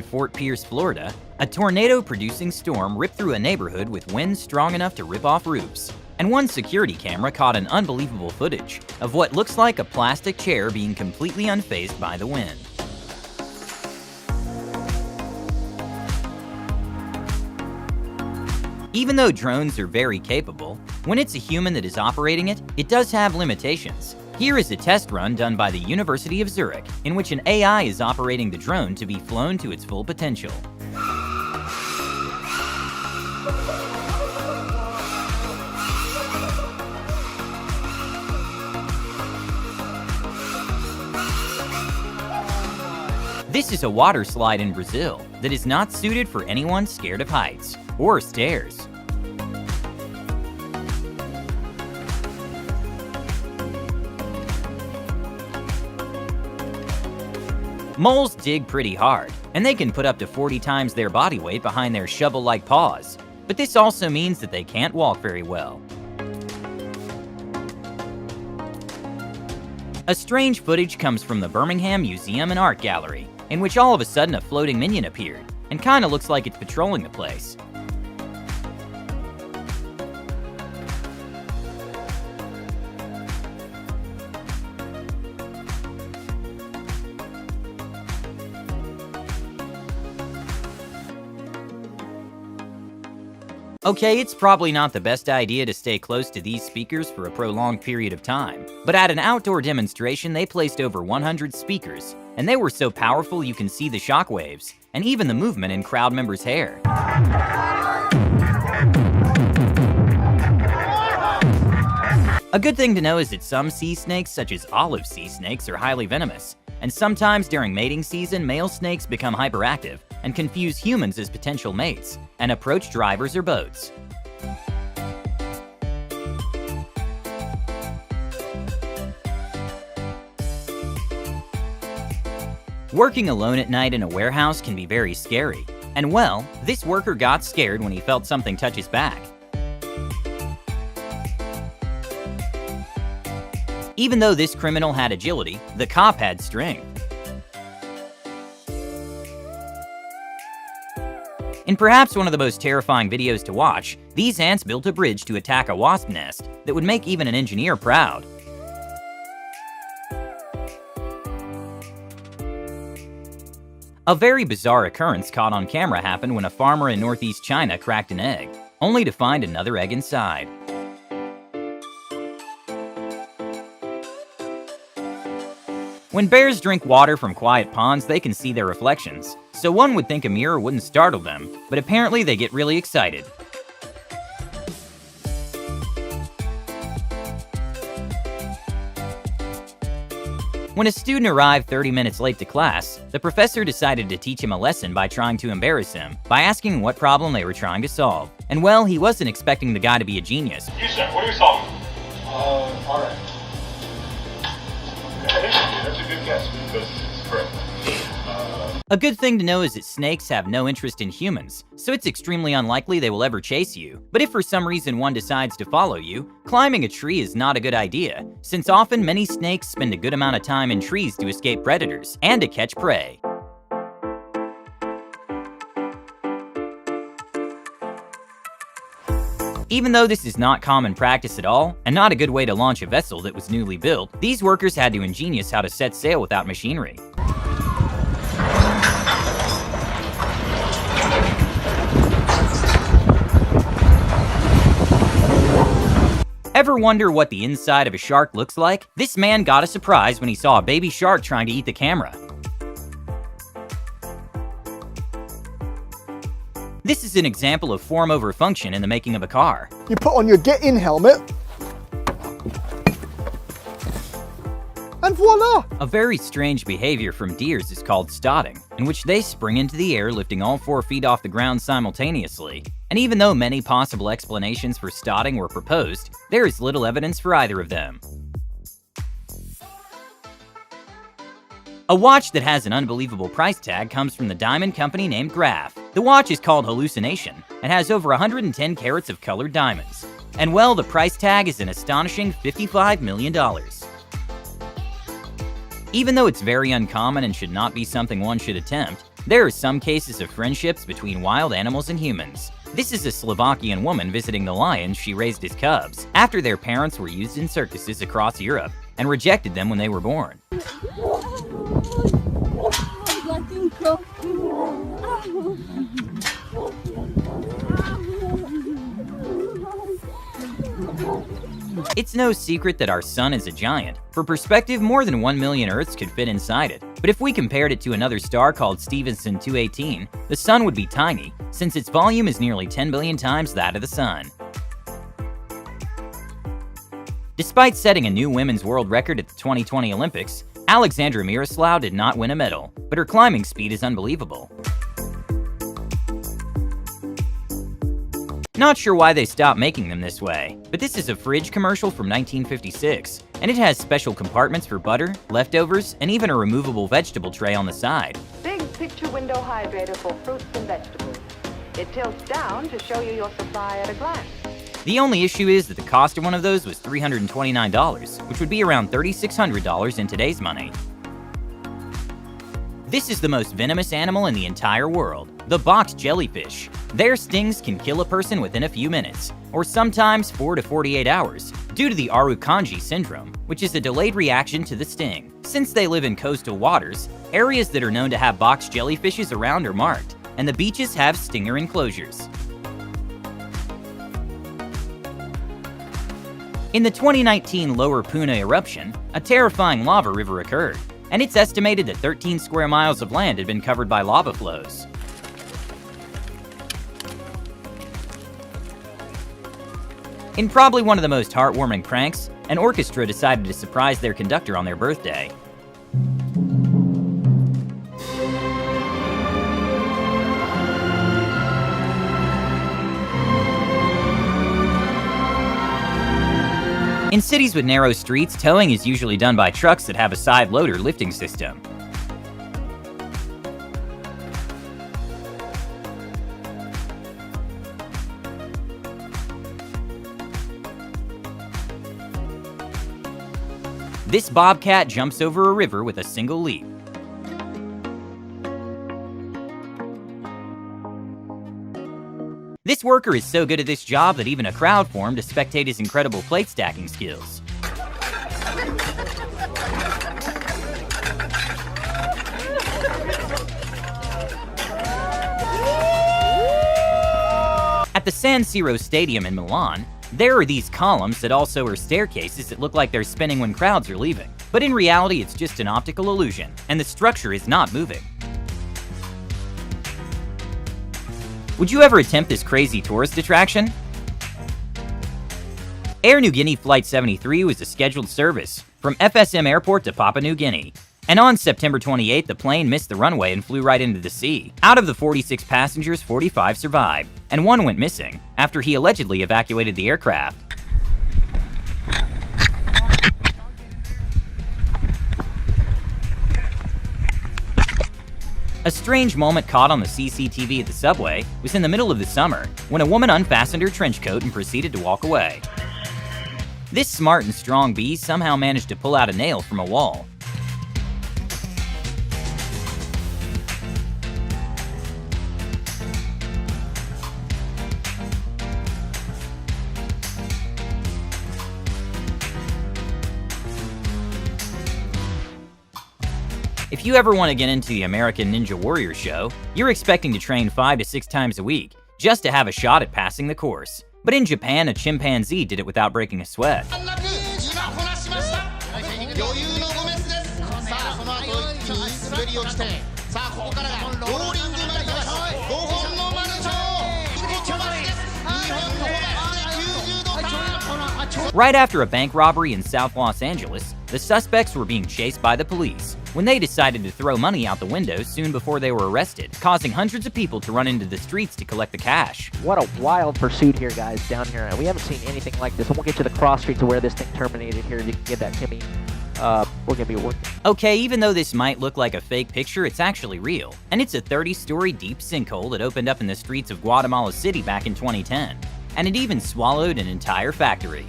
Fort Pierce, Florida, a tornado-producing storm ripped through a neighborhood with winds strong enough to rip off roofs. And one security camera caught an unbelievable footage of what looks like a plastic chair being completely unfazed by the wind. Even though drones are very capable, when it's a human that is operating it, it does have limitations. Here is a test run done by the University of Zurich, in which an AI is operating the drone to be flown to its full potential. This is a water slide in Brazil that is not suited for anyone scared of heights or stairs. Moles dig pretty hard, and they can put up to 40 times their body weight behind their shovel-like paws, but this also means that they can't walk very well. A strange footage comes from the Birmingham Museum and Art Gallery, in which all of a sudden a floating minion appeared, and kinda looks like it's patrolling the place. Okay, it's probably not the best idea to stay close to these speakers for a prolonged period of time, but at an outdoor demonstration they placed over 100 speakers, and they were so powerful you can see the shock waves, and even the movement in crowd members' hair. A good thing to know is that some sea snakes, such as olive sea snakes, are highly venomous, and sometimes during mating season, male snakes become hyperactive and confuse humans as potential mates, and approach drivers or boats. Working alone at night in a warehouse can be very scary, and well, this worker got scared when he felt something touch his back. Even though this criminal had agility, the cop had strength. In perhaps one of the most terrifying videos to watch, these ants built a bridge to attack a wasp nest that would make even an engineer proud. A very bizarre occurrence caught on camera happened when a farmer in northeast China cracked an egg, only to find another egg inside. When bears drink water from quiet ponds, they can see their reflections, so one would think a mirror wouldn't startle them, but apparently they get really excited. When a student arrived 30 minutes late to class, the professor decided to teach him a lesson by trying to embarrass him, by asking what problem they were trying to solve. And well, he wasn't expecting the guy to be a genius. You, sir, what are we solving? Alright. That's a good guess, because it's correct. A good thing to know is that snakes have no interest in humans, so it's extremely unlikely they will ever chase you. But if for some reason one decides to follow you, climbing a tree is not a good idea, since often many snakes spend a good amount of time in trees to escape predators and to catch prey. Even though this is not common practice at all, and not a good way to launch a vessel that was newly built, these workers had to ingenious how to set sail without machinery. Ever wonder what the inside of a shark looks like? This man got a surprise when he saw a baby shark trying to eat the camera. This is an example of form over function in the making of a car. You put on your get-in helmet, and voila! A very strange behavior from deers is called stotting, in which they spring into the air lifting all 4 feet off the ground simultaneously. And even though many possible explanations for stotting were proposed, there is little evidence for either of them. A watch that has an unbelievable price tag comes from the diamond company named Graph. The watch is called Hallucination and has over 110 carats of colored diamonds. And well, the price tag is an astonishing $55 million. Even though it's very uncommon and should not be something one should attempt, There are some cases of friendships between wild animals and humans. This is a Slovakian woman visiting the lions she raised as cubs after their parents were used in circuses across Europe and rejected them when they were born. It's no secret that our sun is a giant. For perspective, more than 1 million Earths could fit inside it. But if we compared it to another star called Stephenson 218, the sun would be tiny, since its volume is nearly 10 billion times that of the sun. Despite setting a new women's world record at the 2020 Olympics, Alexandra Miroslav did not win a medal, but her climbing speed is unbelievable. Not sure why they stopped making them this way, but this is a fridge commercial from 1956, and it has special compartments for butter, leftovers, and even a removable vegetable tray on the side. Big picture window hydrator for fruits and vegetables. It tilts down to show you your supply at a glance. The only issue is that the cost of one of those was $329, which would be around $3,600 in today's money. This is the most venomous animal in the entire world, the box jellyfish. Their stings can kill a person within a few minutes, or sometimes 4 to 48 hours, due to the Arukanji syndrome, which is a delayed reaction to the sting. Since they live in coastal waters, areas that are known to have box jellyfishes around are marked, and the beaches have stinger enclosures. In the 2019 Lower Puna eruption, a terrifying lava river occurred, and it's estimated that 13 square miles of land had been covered by lava flows. In probably one of the most heartwarming pranks, an orchestra decided to surprise their conductor on their birthday. In cities with narrow streets, towing is usually done by trucks that have a side loader lifting system. This bobcat jumps over a river with a single leap. This worker is so good at this job that even a crowd formed to spectate his incredible plate stacking skills. At the San Siro Stadium in Milan, there are these columns that also are staircases that look like they're spinning when crowds are leaving. But in reality, it's just an optical illusion, and the structure is not moving. Would you ever attempt this crazy tourist attraction? Air Niugini Flight 73 was a scheduled service from FSM Airport to Papua New Guinea. And on September 28th, the plane missed the runway and flew right into the sea. Out of the 46 passengers, 45 survived, and one went missing after he allegedly evacuated the aircraft. A strange moment caught on the CCTV at the subway was in the middle of the summer when a woman unfastened her trench coat and proceeded to walk away. This smart and strong bee somehow managed to pull out a nail from a wall. If you ever want to get into the American Ninja Warrior show, you're expecting to train 5 to 6 times a week just to have a shot at passing the course. But in Japan, a chimpanzee did it without breaking a sweat. Right after a bank robbery in South Los Angeles, the suspects were being chased by the police when they decided to throw money out the window soon before they were arrested, causing hundreds of people to run into the streets to collect the cash. What a wild pursuit here, guys, down here. We haven't seen anything like this. And we'll get to the cross street to where this thing terminated here. If you can get that to me, we're going to be working. Okay, even though this might look like a fake picture, it's actually real. And it's a 30-story deep sinkhole that opened up in the streets of Guatemala City back in 2010. And it even swallowed an entire factory.